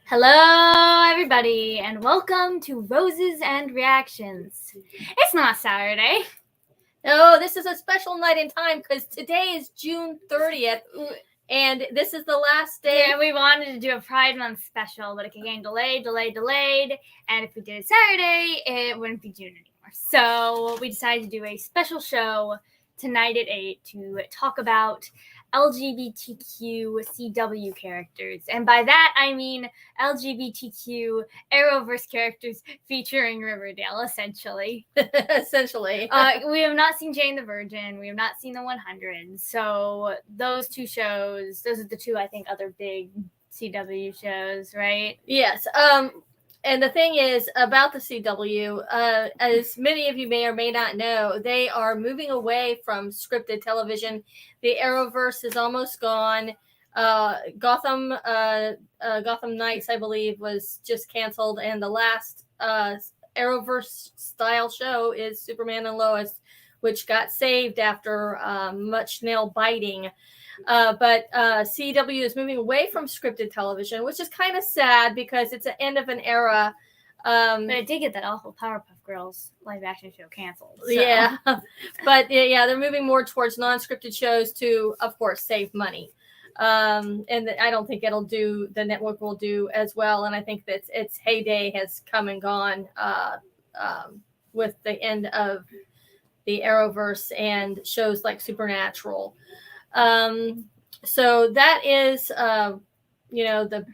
Hello, everybody, and welcome to Roses and Reactions. It's not Saturday. No, this is a special night in time because today is June 30th, and this is the last day. Yeah, we wanted to do a Pride Month special, but it kept getting delayed, and if we did it Saturday, it wouldn't be June anymore. So we decided to do a special show tonight at 8 to talk about LGBTQ CW characters. And by that, I mean LGBTQ Arrowverse characters featuring Riverdale, essentially. Essentially. We have not seen Jane the Virgin. We have not seen the 100. So those two shows, those are the two, I think, other big CW shows, right? Yes. And the thing is about the CW, as many of you may or may not know, they are moving away from scripted television. The Arrowverse is almost gone. Gotham Knights, I believe, was just canceled, and the last Arrowverse style show is Superman and Lois, which got saved after much nail biting. But CW is moving away from scripted television, which is kind of sad because it's the end of an era. But I did get that awful Powerpuff Girls live action show canceled. So. Yeah, but yeah, they're moving more towards non-scripted shows to, of course, save money. And I don't think the network will do as well. And I think that its heyday has come and gone with the end of the Arrowverse and shows like Supernatural. So that is, the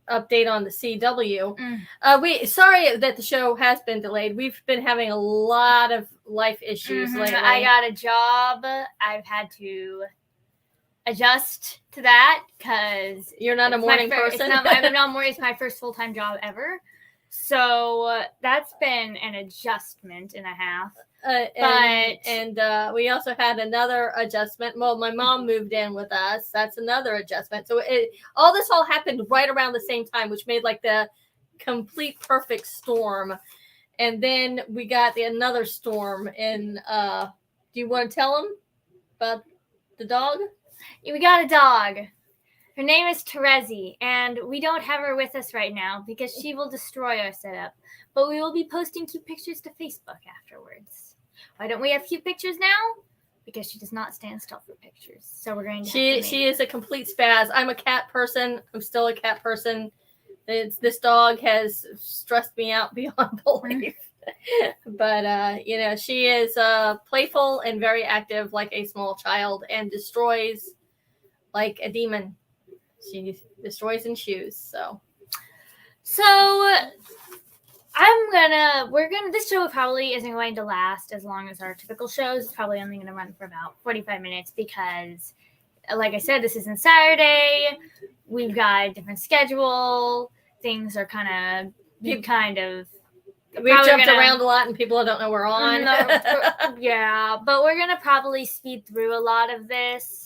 update on the CW. Sorry that the show has been delayed. We've been having a lot of life issues lately. I got a job. I've had to adjust to that because you're not a morning person. It's my first full-time job ever. So that's been an adjustment and a half. We also had another adjustment. Well, my mom moved in with us. That's another adjustment. So all happened right around the same time, which made like the complete perfect storm. And then we got another storm. And do you want to tell them about the dog? Yeah, we got a dog. Her name is Terezi, and we don't have her with us right now because she will destroy our setup. But we will be posting cute pictures to Facebook afterwards. Why don't we have cute pictures now? Because she does not stand still for pictures. So we're going to She is a complete spaz. I'm a cat person. I'm still a cat person. This dog has stressed me out beyond belief. But, she is playful and very active like a small child and destroys like a demon. She destroys in shoes. So this show probably isn't going to last as long as our typical shows. It's probably only going to run for about 45 minutes because, like I said, this isn't Saturday. We've got a different schedule. Things are we've jumped around a lot and people don't know we're on. Yeah, but we're going to probably speed through a lot of this.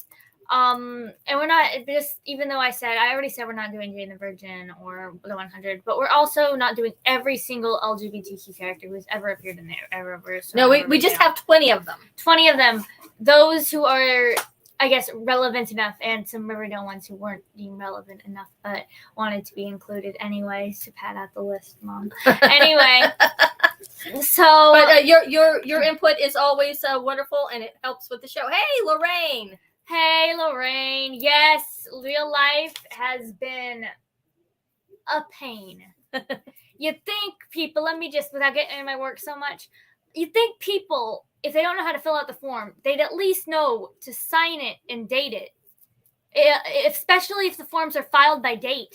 And we're not just, even though I already said we're not doing Jane the Virgin or the 100, but we're also not doing every single LGBTQ character who's ever appeared in the Arrowverse. No, we just have 20 of them. 20 of them. Those who are, I guess, relevant enough, and some Riverdale ones who weren't being relevant enough, but wanted to be included anyway to pad out the list, Mom. Anyway. So. But your input is always wonderful, and it helps with the show. Hey, Lorraine. Hey, Lorraine. Yes, real life has been a pain. You'd think people, without getting in my work so much, you'd think people, if they don't know how to fill out the form, they'd at least know to sign it and date it. Especially if the forms are filed by date.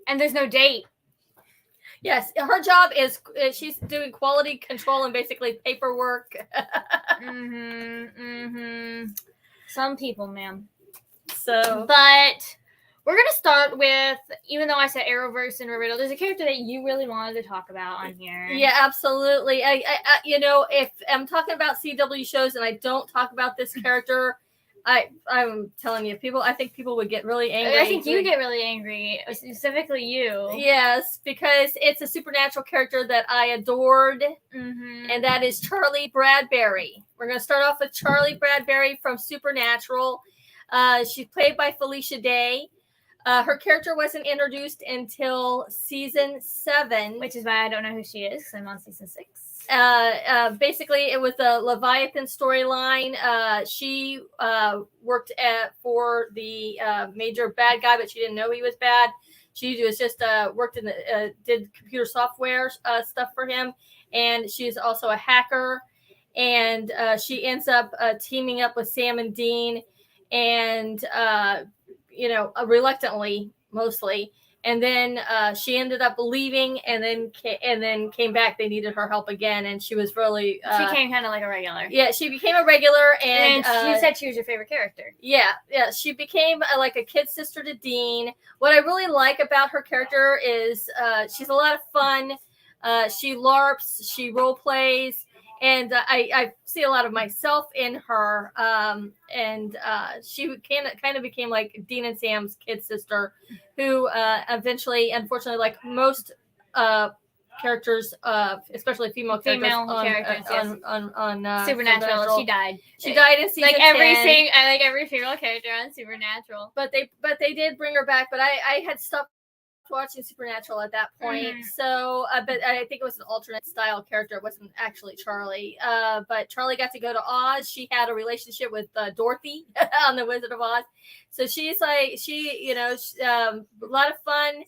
And there's no date. Yes, her job is she's doing quality control and basically paperwork. Some people, ma'am. But we're going to start with, even though I said Arrowverse and Riverdale, there's a character that you really wanted to talk about on here. Yeah, absolutely. I if I'm talking about CW shows and I don't talk about this character, I'm telling you, I think people would get really angry. I think you get really angry, specifically you. Yes, because it's a supernatural character that I adored, and that is Charlie Bradbury. We're going to start off with Charlie Bradbury from Supernatural. She's played by Felicia Day. Her character wasn't introduced until season 7, which is why I don't know who she is. I'm on season 6. Basically, it was the Leviathan storyline. She worked for the major bad guy, but she didn't know he was bad. She was just worked in the did computer software stuff for him, and she's also a hacker. And she ends up teaming up with Sam and Dean, and reluctantly mostly. And then she ended up leaving, and then came back. They needed her help again, and she was really. She became kind of like a regular. Yeah, she became a regular, and you said she was your favorite character. Yeah, she became like a kid sister to Dean. What I really like about her character is she's a lot of fun. She LARPs, she role plays. And I see a lot of myself in her, and she kind of became like Dean and Sam's kid sister, who eventually, unfortunately, like most characters, especially female characters on Supernatural, she died. She died in season 10. I like every female character on Supernatural. But they did bring her back. But I had stopped watching Supernatural at that point, so but I think it was an alternate style character. It wasn't actually Charlie, but Charlie got to go to Oz. She had a relationship with Dorothy on the Wizard of Oz, so she's like a lot of fun,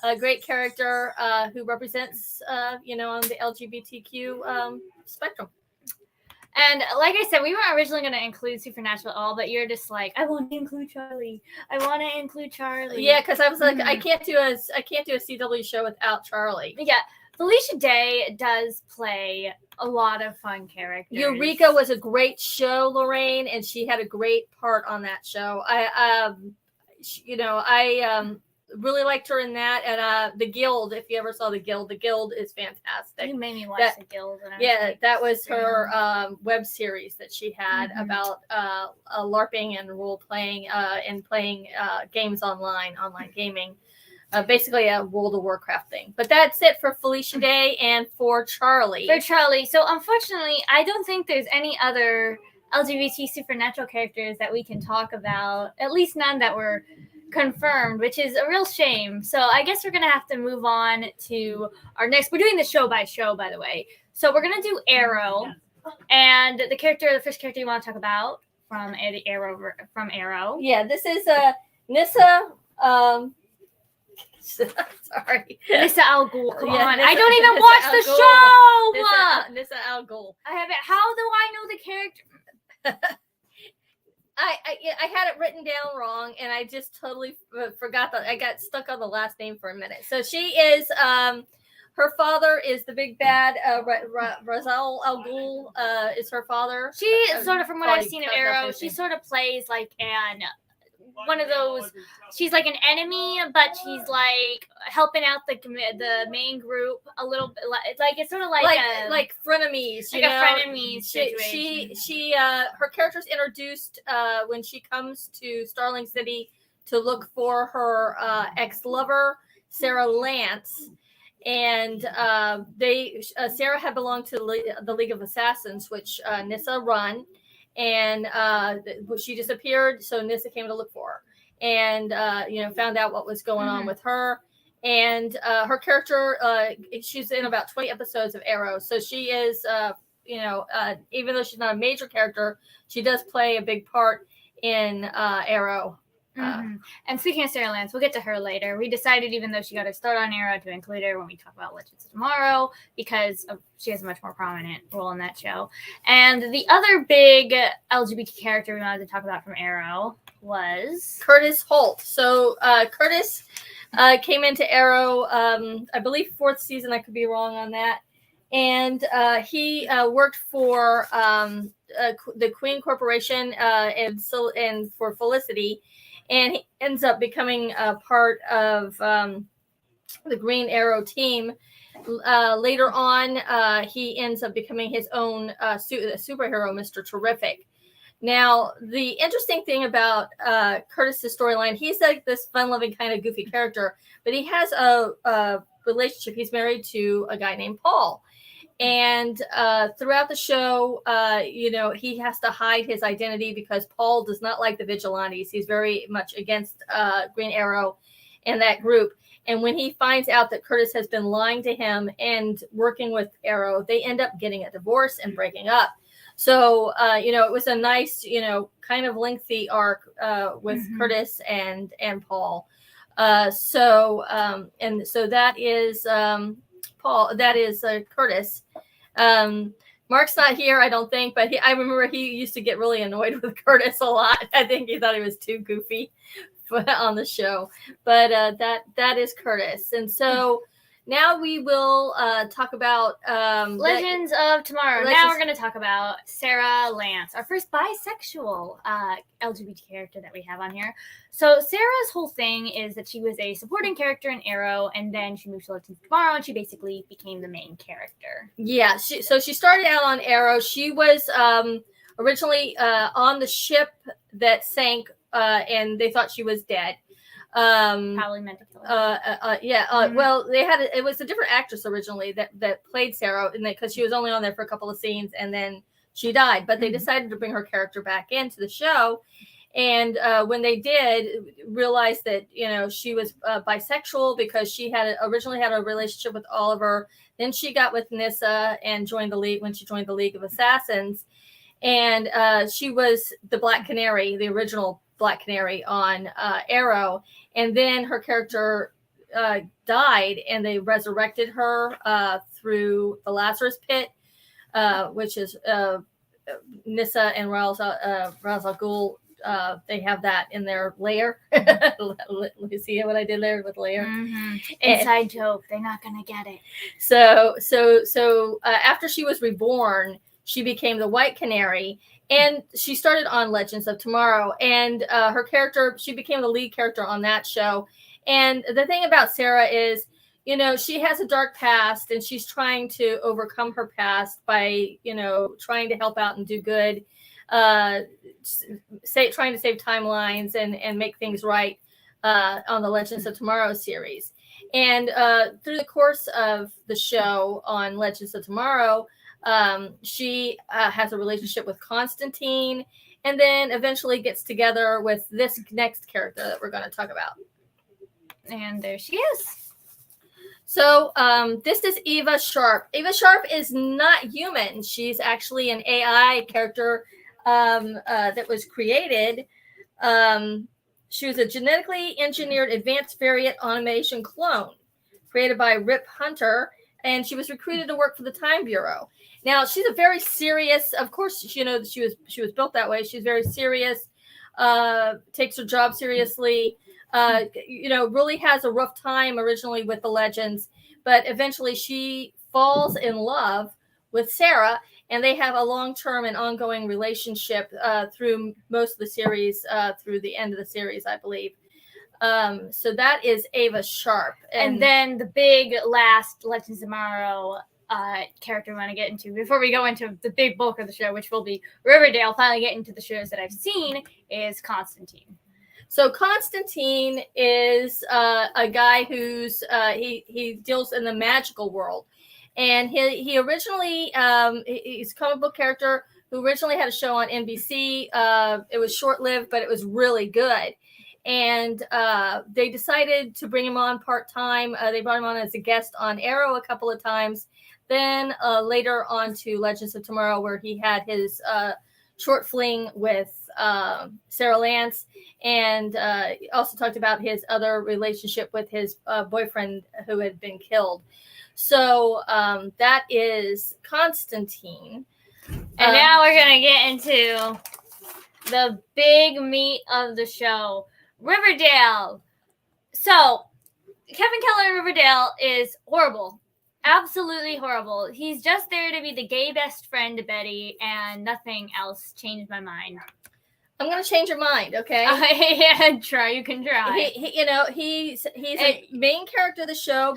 a great character who represents on the LGBTQ spectrum. And like I said, we weren't originally going to include Supernatural at all, but you're just like, I want to include Charlie. I want to include Charlie. Yeah, because I was like, I can't do a CW show without Charlie. Yeah, Felicia Day does play a lot of fun characters. Eureka was a great show, Lorraine, and she had a great part on that show. I really liked her in that, and the Guild. If you ever saw the Guild is fantastic. You made me watch the Guild. That was her web series that she had about LARPing and role playing and playing games online gaming. Basically a World of Warcraft thing. But that's it for Felicia Day and for Charlie. So unfortunately, I don't think there's any other LGBT supernatural characters that we can talk about. At least none that were confirmed, which is a real shame. So I guess we're gonna have to move on to our next. We're doing the show by show, by the way. So we're gonna do Arrow, and the first character you want to talk about from Arrow. Yeah, this is Nyssa. Sorry, Nyssa Al Ghul. Come on, Nyssa, I don't even Nyssa watch Al the Ghul. show. Nyssa Al Ghul. I have it. How do I know the character? I had it written down wrong, and I just totally forgot that. I got stuck on the last name for a minute. So she is, her father is the big bad, Razal Al Ghul is her father. She sort of, from what I've seen of Arrow, she sort of plays like one of those. She's like an enemy, but she's like helping out the main group a little bit. It's sort of like frenemies, like a frenemies situation. She her character's introduced when she comes to Starling City to look for her ex-lover Sarah Lance, and Sarah had belonged to the League of Assassins, which Nyssa run. And she disappeared, so Nyssa came to look for her, and found out what was going on with her. And her character, she's in about 20 episodes of Arrow, so she is, even though she's not a major character, she does play a big part in Arrow. And speaking of Sarah Lance, we'll get to her later. We decided, even though she got her start on Arrow, to include her when we talk about Legends of Tomorrow, because she has a much more prominent role in that show. And the other big LGBT character we wanted to talk about from Arrow was Curtis Holt. So Curtis came into Arrow, I believe 4th season. I could be wrong on that. And he worked for the Queen Corporation and for Felicity. And he ends up becoming a part of the Green Arrow team. Later on, he ends up becoming his own superhero, Mr. Terrific. Now, the interesting thing about Curtis's storyline, he's like this fun-loving kind of goofy character, but he has a relationship. He's married to a guy named Paul. And throughout the show, he has to hide his identity because Paul does not like the vigilantes. He's very much against Green Arrow and that group. And when he finds out that Curtis has been lying to him and working with Arrow, they end up getting a divorce and breaking up. So, it was a nice, kind of lengthy arc with Curtis and Paul. So that is Paul. That is Curtis. Mark's not here, I don't think, but I remember he used to get really annoyed with Curtis a lot. I think he thought he was too goofy on the show, but that is Curtis. And so now we will talk about Legends of Tomorrow. Now we're going to talk about Sarah Lance, our first bisexual LGBT character that we have on here. So Sarah's whole thing is that she was a supporting character in Arrow, and then she moved to Legends of Tomorrow, and she basically became the main character. Yeah, so she started out on Arrow. She was originally on the ship that sank, and they thought she was dead. Probably meant to kill her. Well, it was a different actress originally that played Sarah, because she was only on there for a couple of scenes and then she died. But they decided to bring her character back into the show, and when they did, realized that she was bisexual because she originally had a relationship with Oliver. Then she got with Nyssa and joined the League when she joined the League of Assassins, and she was the Black Canary, the original Black Canary on Arrow. And then her character died, and they resurrected her through the Lazarus Pit, which is Nyssa and Ra's al Ghul. They have that in their lair. You see what I did there with lair? Inside joke. They're not gonna get it. So after she was reborn, she became the White Canary. And she started on Legends of Tomorrow, and her character, she became the lead character on that show. And the thing about Sarah is, she has a dark past, and she's trying to overcome her past by, trying to help out and do good, trying to save timelines and make things right on the Legends of Tomorrow series. And through the course of the show on Legends of Tomorrow, she has a relationship with Constantine, and then eventually gets together with this next character that we're going to talk about. And there she is. So this is Eva Sharp. Eva Sharp is not human. She's actually an AI character that was created. She was a genetically engineered advanced variant automation clone created by Rip Hunter, and she was recruited to work for the Time Bureau. Now, she's a very serious, of course, she was built that way. She's very serious, takes her job seriously, really has a rough time originally with the Legends, but eventually she falls in love with Sarah, and they have a long-term and ongoing relationship through most of the series, through the end of the series, I believe. So that is Eva Sharp. And then the big last Legends of Tomorrow character we want to get into before we go into the big bulk of the show, which will be Riverdale, finally get into the shows that I've seen, is Constantine. So Constantine is a guy who's he deals in the magical world, and he originally he's a comic book character who originally had a show on NBC. It was short-lived, but it was really good. And they decided to bring him on part-time. They brought him on as a guest on Arrow a couple of times. Then later on to Legends of Tomorrow, where he had his short fling with Sarah Lance, and also talked about his other relationship with his boyfriend who had been killed. So that is Constantine. And now we're going to get into the big meat of the show, Riverdale. So Kevin Keller in Riverdale is horrible. Absolutely horrible. He's just there to be the gay best friend to Betty, and nothing else changed my mind. I'm going to change your mind, okay? Yeah, try. You can try. He's a main character of the show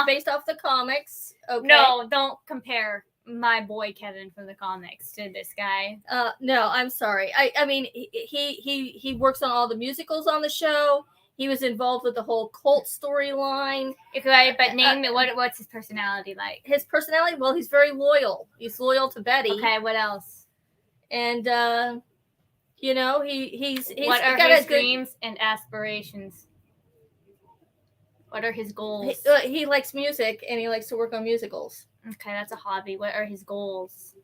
based off the comics. Okay. No, don't compare my boy Kevin from the comics to this guy. No, I'm sorry. I mean, he works on all the musicals on the show. He was involved with the whole cult storyline. Okay, but name it. What's his personality like? His personality, well, he's very loyal. He's loyal to Betty. Okay, what else? And he's what are got his dreams and aspirations? What are his goals? He likes music and he likes to work on musicals. Okay, that's a hobby. What are his goals?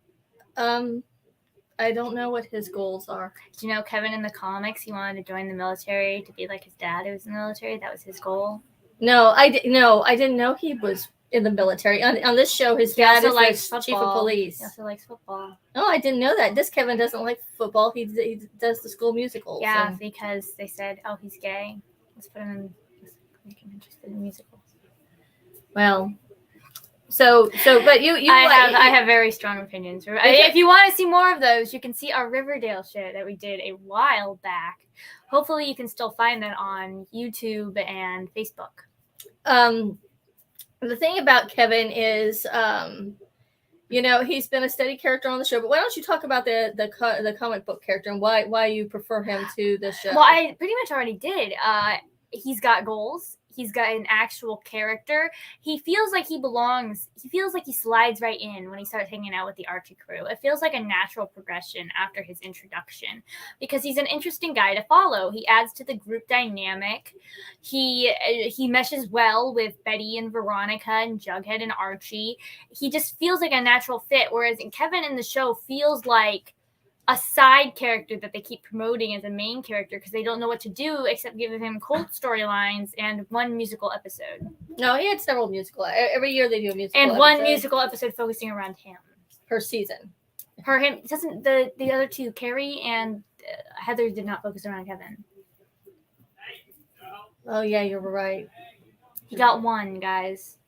I don't know what his goals are. Do you know Kevin in the comics? He wanted to join the military to be like his dad who was in the military. That was his goal. No, I didn't know he was in the military. On this show, his dad is the chief of police. He also likes football. Oh, I didn't know that. This Kevin doesn't like football. He does the school musicals. Yeah, because they said, oh, he's gay. Let's put him in. Let's make him interested in musicals. Well. So, but I have very strong opinions. If you want to see more of those, you can see our Riverdale show that we did a while back. Hopefully, you can still find that on YouTube and Facebook. The thing about Kevin is, he's been a steady character on the show. But why don't you talk about the comic book character and why you prefer him to the show? Well, I pretty much already did. He's got goals. He's got an actual character. He feels like he belongs. He feels like he slides right in when he starts hanging out with the Archie crew. It feels like a natural progression after his introduction because he's an interesting guy to follow. He adds to the group dynamic. He meshes well with Betty and Veronica and Jughead and Archie. He just feels like a natural fit, whereas Kevin in the show feels like a side character that they keep promoting as a main character because they don't know what to do except give him cult storylines and one musical episode. No, he had several musical. Every year they do a musical and one musical episode focusing around him per season. Per him, doesn't the other two, Carrie and Heather, did not focus around Kevin. Oh yeah, you're right. He got one, guys.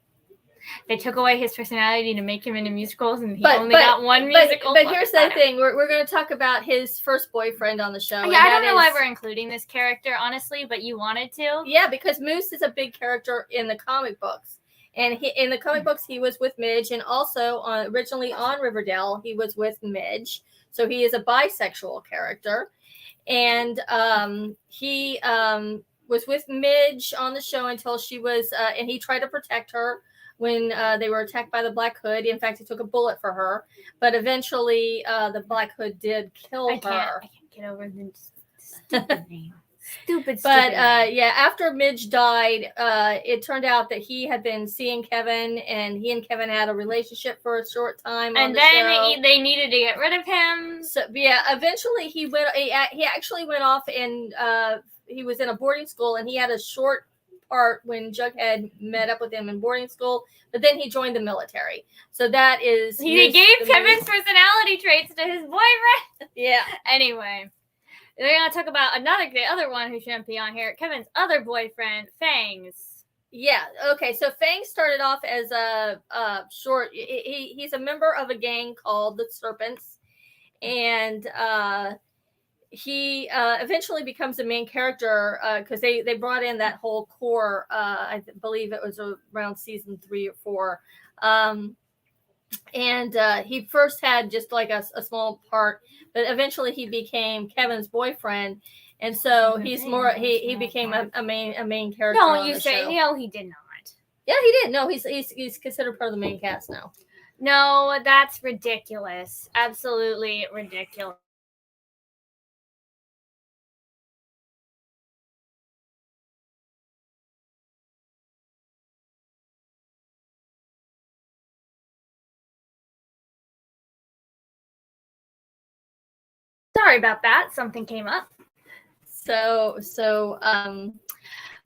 They took away his personality to make him into musicals, and he only got one musical. But here's the thing: we're going to talk about his first boyfriend on the show. Yeah, I don't know why we're including this character, honestly, but you wanted to. Yeah, because Moose is a big character in the comic books, and in the comic books he was with Midge, and also originally on Riverdale he was with Midge, so he is a bisexual character, and he was with Midge on the show until she was, and he tried to protect her when they were attacked by the Black Hood. In fact, he took a bullet for her, but eventually the Black Hood did kill her. I can't get over the stupid name. Stupid. But after Midge died, it turned out that he had been seeing Kevin, and he and Kevin had a relationship for a short time. And then they needed to get rid of him. So eventually he went. He actually went off and he was in a boarding school, and he had a short part when Jughead met up with him in boarding school, but then he joined the military. So that is he gave Kevin's personality traits to his boyfriend. Yeah. Anyway, we're gonna talk about the other one who shouldn't be on here. Kevin's other boyfriend, Fangs. Yeah. Okay. So Fangs started off as a short. He's a member of a gang called the Serpents, and he eventually becomes the main character because they brought in that whole core. I believe it was around season 3 or 4. And he first had just like a small part, but eventually he became Kevin's boyfriend. And so he's more, he became a main character. No, you say, no, he did not. Yeah, he did. No, he's considered part of the main cast now. No, that's ridiculous. Absolutely ridiculous. Sorry about that. Something came up. So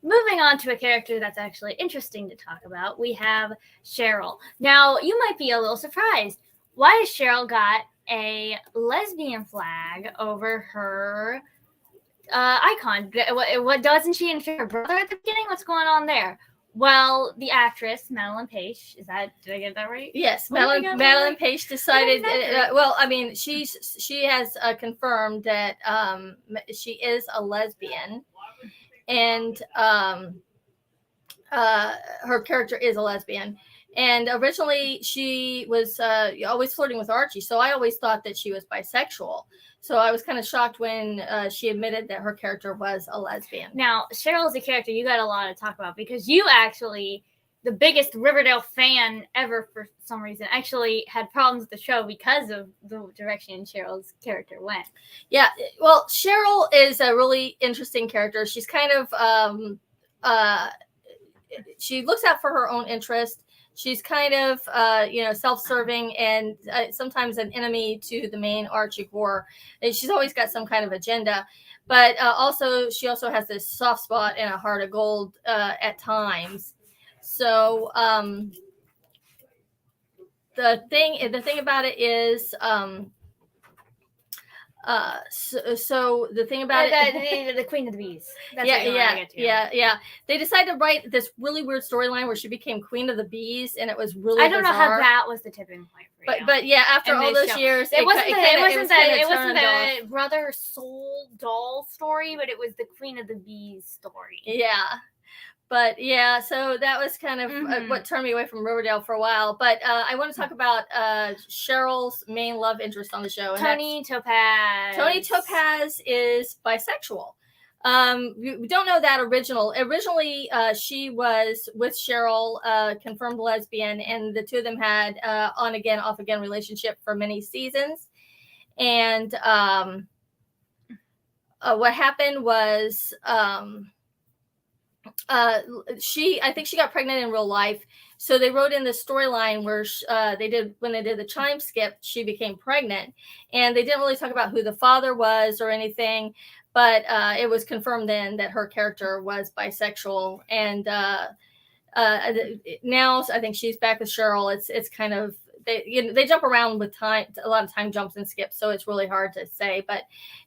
moving on to a character that's actually interesting to talk about, we have Cheryl. Now, you might be a little surprised. Why has Cheryl got a lesbian flag over her icon? What doesn't she insure her brother at the beginning? What's going on there? Well, the actress Madeline Page, did I get that right? Yes, Madeline Page decided. She has confirmed that she is a lesbian, and her character is a lesbian, And originally she was always flirting with Archie. So I always thought that she was bisexual. So I was kind of shocked when she admitted that her character was a lesbian. Now, Cheryl's a character you got a lot to talk about because you actually, the biggest Riverdale fan ever for some reason, actually had problems with the show because of the direction Cheryl's character went. Yeah, well, Cheryl is a really interesting character. She's kind of she looks out for her own interest. She's kind of self-serving and sometimes an enemy to the main Archie core. And she's always got some kind of agenda, but she also has this soft spot and a heart of gold at times. So the thing about it is so the thing about the Queen of the Bees. That's yeah. They decided to write this really weird storyline where she became Queen of the Bees, and it was really I don't know how that was the tipping point for you. But yeah, after all those years, it wasn't the brother soul doll story, but it was the Queen of the Bees story. Yeah. But yeah, so that was kind of what turned me away from Riverdale for a while. But I want to talk about Cheryl's main love interest on the show. And Tony Topaz. Tony Topaz is bisexual. We don't know that Originally, she was with Cheryl, confirmed lesbian, and the two of them had on again, off again relationship for many seasons. And what happened was I think she got pregnant in real life. So they wrote in the storyline where when they did the time skip, she became pregnant, and they didn't really talk about who the father was or anything, but it was confirmed then that her character was bisexual. And now I think she's back with Cheryl. It's kind of, they jump around with time, a lot of time jumps and skips, so it's really hard to say. But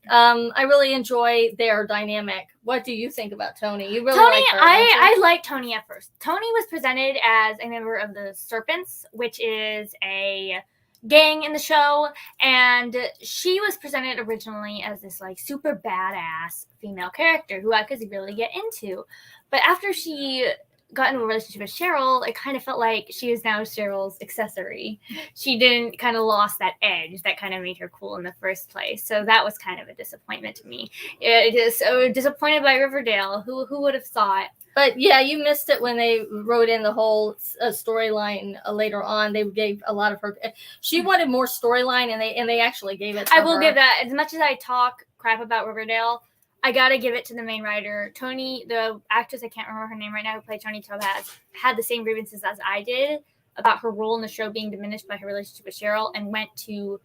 I really enjoy their dynamic. What do you think about Tony? You really like her, I liked Tony at first. Tony was presented as a member of the Serpents, which is a gang in the show, and she was presented originally as this like super badass female character who I could really get into. But after she got into a relationship with Cheryl, it kind of felt like she is now Cheryl's accessory. She didn't kind of lost that edge that kind of made her cool in the first place. So that was kind of a disappointment to me. It is so disappointed by Riverdale. Who would have thought? But yeah, you missed it when they wrote in the whole storyline later on. They gave a lot of her. She wanted more storyline, and they actually gave it to her. I will give that. As much as I talk crap about Riverdale, I gotta give it to the main writer. Tony, the actress, I can't remember her name right now, who played Tony Topaz, had the same grievances as I did about her role in the show being diminished by her relationship with Cheryl, and went to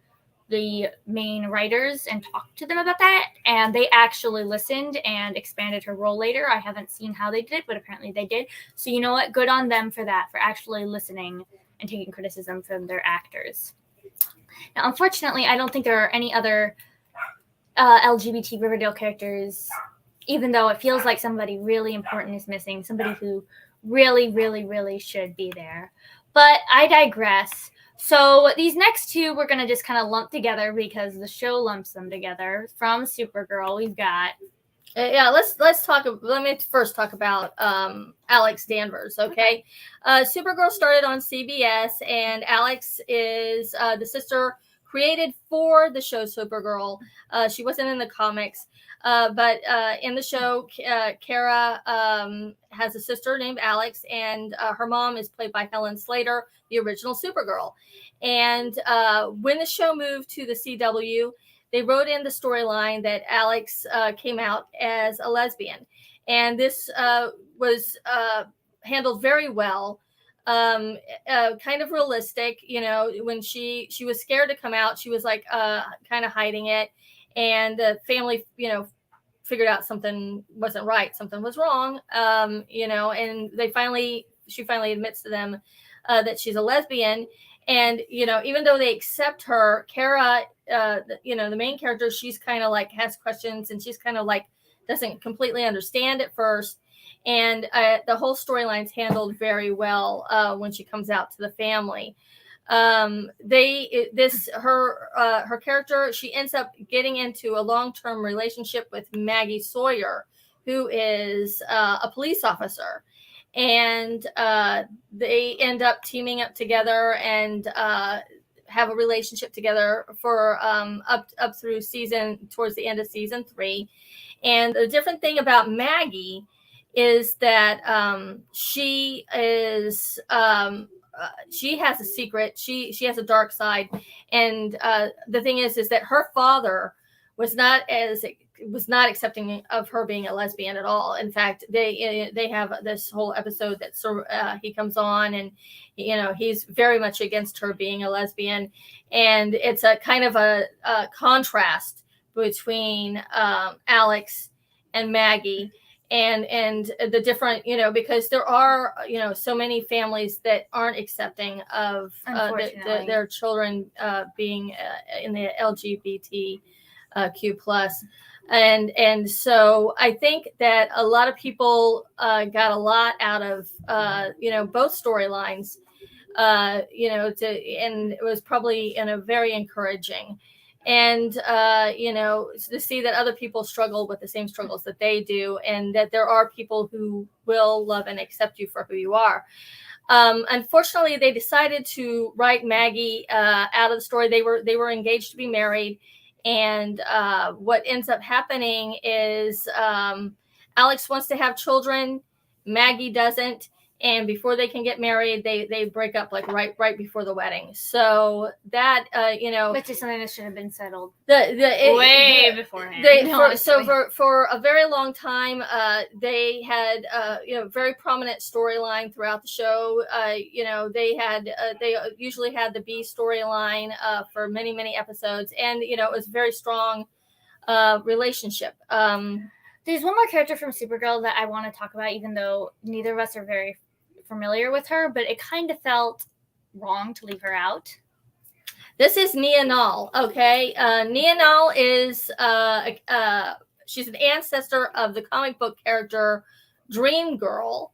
the main writers and talked to them about that. And they actually listened and expanded her role later. I haven't seen how they did, but apparently they did. So you know what? Good on them for that, for actually listening and taking criticism from their actors. Now, unfortunately, I don't think there are any other LGBT Riverdale characters, even though it feels like somebody really important is missing, somebody who really, really, really should be there. But I digress. So these next two we're going to just kind of lump together because the show lumps them together. From Supergirl, we've got... let's talk. Let me first talk about Alex Danvers, okay? Supergirl started on CBS, and Alex is the sister created for the show Supergirl. She wasn't in the comics, but in the show, Kara has a sister named Alex, and her mom is played by Helen Slater, the original Supergirl. And when the show moved to the CW, they wrote in the storyline that Alex came out as a lesbian. And this was handled very well. Kind of realistic, when she was scared to come out, she was like kind of hiding it, and the family figured out something wasn't right, something was wrong, and she finally admits to them that she's a lesbian. And even though they accept her, Kara, the main character, she's kind of like has questions, and she's kind of like doesn't completely understand at first. And the whole storyline's handled very well when she comes out to the family. Her character, she ends up getting into a long-term relationship with Maggie Sawyer, who is a police officer. and they end up teaming up together and have a relationship together for up through towards the end of season 3. And the different thing about Maggie is that she is she has a secret. She has a dark side, and the thing is that her father was not accepting of her being a lesbian at all. In fact, they have this whole episode that he comes on, and he's very much against her being a lesbian, and it's a kind of a contrast between Alex and Maggie. And the different, because there are, so many families that aren't accepting of their children being in the LGBTQ plus. And so I think that a lot of people got a lot out of, both storylines, and it was probably very encouraging. And, to see that other people struggle with the same struggles that they do, and that there are people who will love and accept you for who you are. Unfortunately, they decided to write Maggie out of the story. They were engaged to be married. And what ends up happening is Alex wants to have children. Maggie doesn't. And before they can get married, they break up like right before the wedding. So that which is something that should have been settled way beforehand. For a very long time, they had very prominent storyline throughout the show. They usually had the B storyline for many episodes, and it was a very strong relationship. There's one more character from Supergirl that I want to talk about, even though neither of us are very familiar with her, but it kind of felt wrong to leave her out. This is Nia Nal. Okay, Nia Nal is she's an ancestor of the comic book character Dream Girl,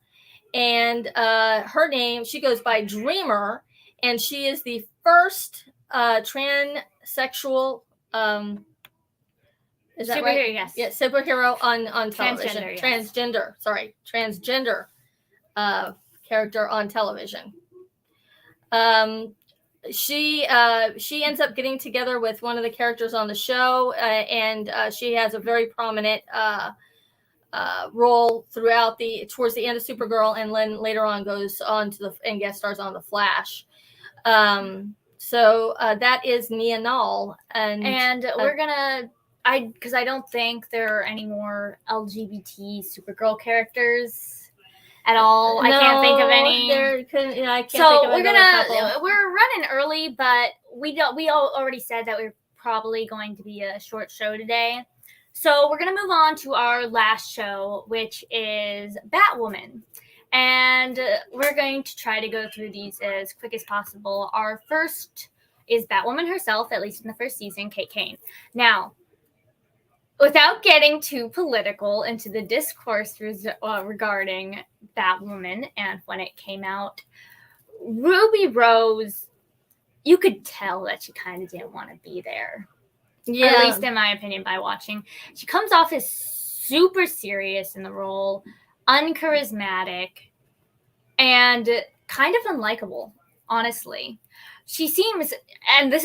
and her name, she goes by Dreamer, and she is the first transsexual. Is that superhero, right? Yes. Yeah, superhero on television. Transgender Character on television. She ends up getting together with one of the characters on the show, and she has a very prominent role towards the end of Supergirl, and then later on goes on and guest stars on The Flash. So that is Nia Nal, and we're gonna. Because I don't think there are any more LGBT Supergirl characters at all. No, I can't think of any. I can't so think of we're running early, but we all already said that we're probably going to be a short show today. So we're gonna move on to our last show, which is Batwoman. And we're going to try to go through these as quick as possible. Our first is Batwoman herself, at least in the first season, Kate Kane. Now, without getting too political into the discourse regarding Batwoman and when it came out, Ruby Rose, you could tell that she kind of didn't want to be there. Yeah. At least in my opinion, by watching. She comes off as super serious in the role, uncharismatic, and kind of unlikable, honestly. She seems, and this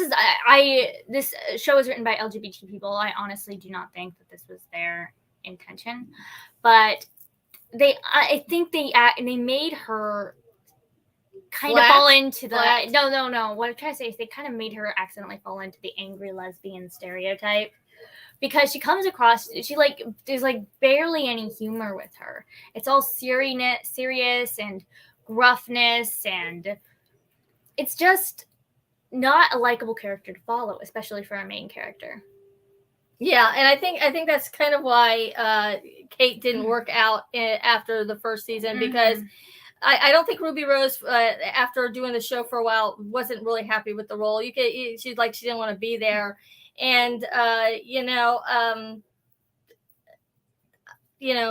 show is written by LGBT people. I honestly do not think that this was their intention, but I think they made her kind of fall into the no. What I'm trying to say is they kind of made her accidentally fall into the angry lesbian stereotype, because she comes across, there's barely any humor with her. It's all serious and gruffness, and it's just not a likable character to follow, especially for a main character. Yeah, and I think that's kind of why Kate didn't work out after the first season, because I don't think Ruby Rose, after doing the show for a while, wasn't really happy with the role. She didn't want to be there, and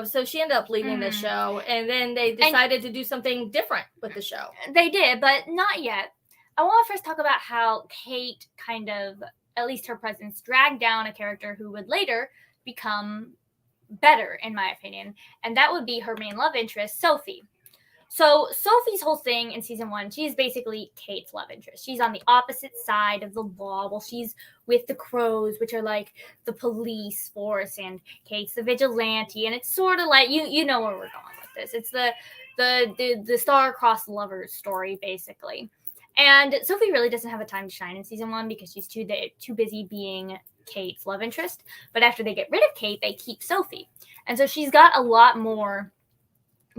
so she ended up leaving the show, and then they decided to do something different with the show. They did, but not yet. I want to first talk about how Kate kind of, at least her presence, dragged down a character who would later become better, in my opinion, and that would be her main love interest, Sophie. So Sophie's whole thing in season 1, she's basically Kate's love interest. She's on the opposite side of the law. Well, she's with the Crows, which are like the police force, and Kate's the vigilante. And it's sort of like you know where we're going with this. It's the star-crossed lovers story, basically. And Sophie really doesn't have a time to shine in season 1 because she's too busy being Kate's love interest. But after they get rid of Kate, they keep Sophie, and so she's got a lot more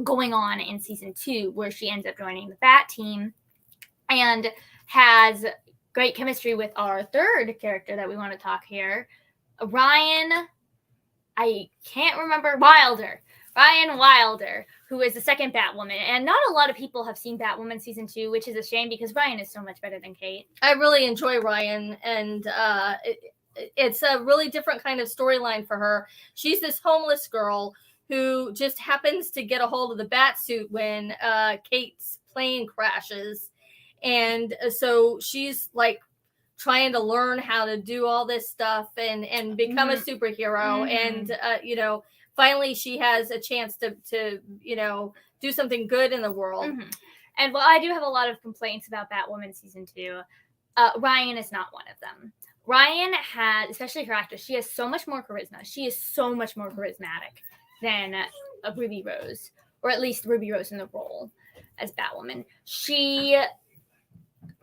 going on in season 2, where she ends up joining the Bat team and has great chemistry with our third character that we want to talk here, Ryan. I can't remember Ryan Wilder, who is the second Batwoman. And not a lot of people have seen Batwoman season 2, which is a shame because Ryan is so much better than Kate. I really enjoy Ryan, and it's a really different kind of storyline for her. She's this homeless girl who just happens to get a hold of the bat suit when Kate's plane crashes. And so she's like trying to learn how to do all this stuff and become a superhero. And, finally she has a chance to do something good in the world. And while I do have a lot of complaints about Batwoman season 2, Ryan is not one of them. Ryan has, especially her actress, she has so much more charisma. She is so much more charismatic than Ruby Rose, or at least Ruby Rose in the role as Batwoman. She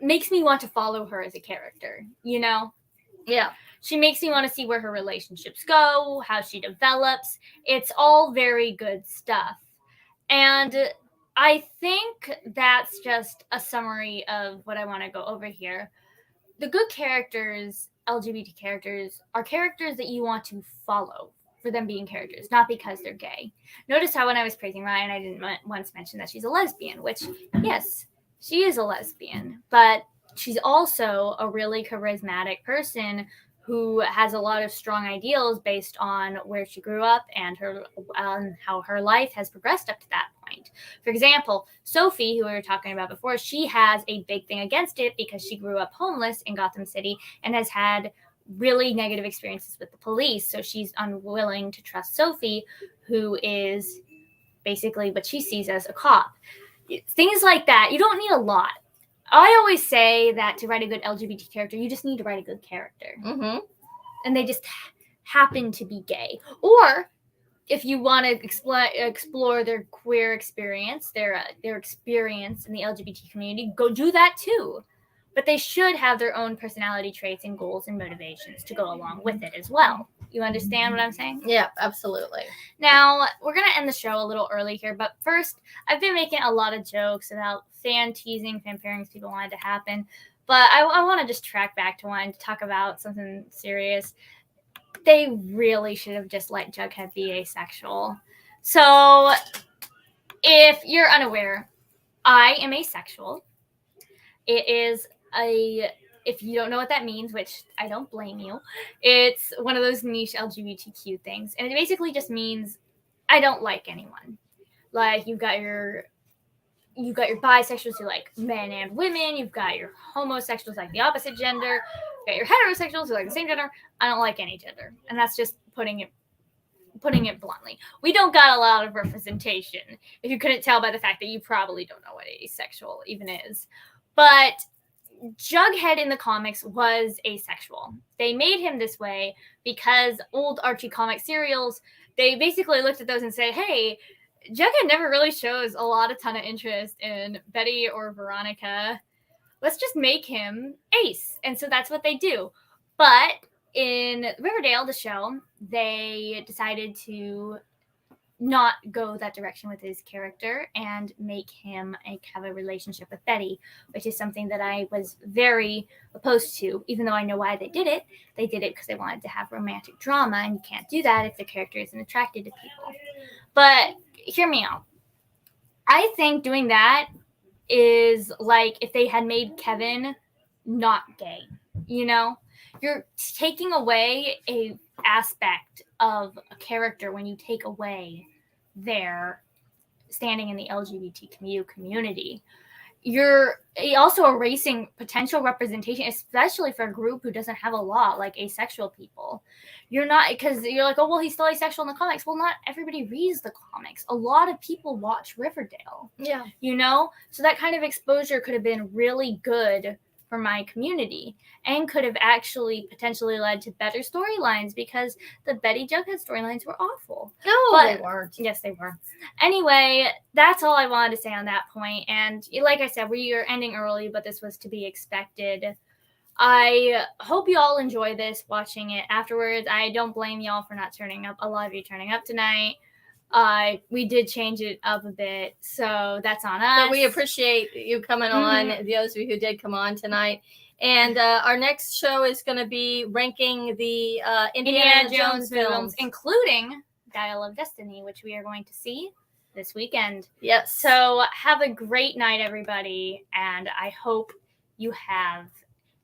makes me want to follow her as a character, Yeah. She makes me want to see where her relationships go, how she develops. It's all very good stuff. And I think that's just a summary of what I want to go over here. The good characters, LGBT characters, are characters that you want to follow for them being characters, not because they're gay. Notice how when I was praising Ryan, I didn't once mention that she's a lesbian, which, yes, she is a lesbian, but she's also a really charismatic person who has a lot of strong ideals based on where she grew up and her how her life has progressed up to that point. For example, Sophie, who we were talking about before, she has a big thing against it because she grew up homeless in Gotham City and has had really negative experiences with the police. So she's unwilling to trust Sophie, who is basically what she sees as a cop. Things like that. You don't need a lot. I always say that to write a good LGBT character, you just need to write a good character. And they just happen to be gay. Or if you want to explore their queer experience, their experience in the LGBT community, go do that too. But they should have their own personality traits and goals and motivations to go along with it as well. You understand what I'm saying? Yeah, absolutely. Now, we're going to end the show a little early here, but first, I've been making a lot of jokes about fan teasing, fan pairings people wanted to happen, but I want to just track back to wanting to talk about something serious. They really should have just let Jughead be asexual. So, if you're unaware, I am asexual. It is if you don't know what that means, which I don't blame you, it's one of those niche LGBTQ things. And it basically just means I don't like anyone. Like, you've got your bisexuals who like men and women. You've got your homosexuals like the opposite gender. You've got your heterosexuals who like the same gender. I don't like any gender. And that's just putting it bluntly. We don't got a lot of representation, if you couldn't tell by the fact that you probably don't know what asexual even is. But Jughead in the comics was asexual. They made him this way because old Archie comic serials, they basically looked at those and said, hey, Jughead never really shows a ton of interest in Betty or Veronica. Let's just make him ace. And so that's what they do. But in Riverdale, the show, they decided to not go that direction with his character and make him have a relationship with Betty, which is something that I was very opposed to, even though I know why they did it. They did it because they wanted to have romantic drama, and you can't do that if the character isn't attracted to people. But hear me out. I think doing that is like if they had made Kevin not gay, You're taking away a aspect of a character when you take away their standing in the LGBTQ community. you're also erasing potential representation, especially for a group who doesn't have a lot, like asexual people. You're not, because you're like, oh, well, he's still asexual in the comics. Well, not everybody reads the comics. A lot of people watch Riverdale. Yeah. You know? So that kind of exposure could have been really good for my community and could have actually potentially led to better storylines, because the Betty Jughead storylines were awful. No, they weren't. Yes, they were. Anyway, that's all I wanted to say on that point. And like I said, we are ending early, but this was to be expected. I hope you all enjoy this, watching it afterwards. I don't blame y'all for not turning up. A lot of you turning up tonight. We did change it up a bit, so that's on us. But we appreciate you coming on, those of you who did come on tonight. And our next show is going to be ranking the Indiana Jones films, including Dial of Destiny, which we are going to see this weekend. Yes. So have a great night, everybody, and I hope you have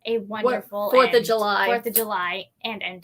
a wonderful 4th of July and end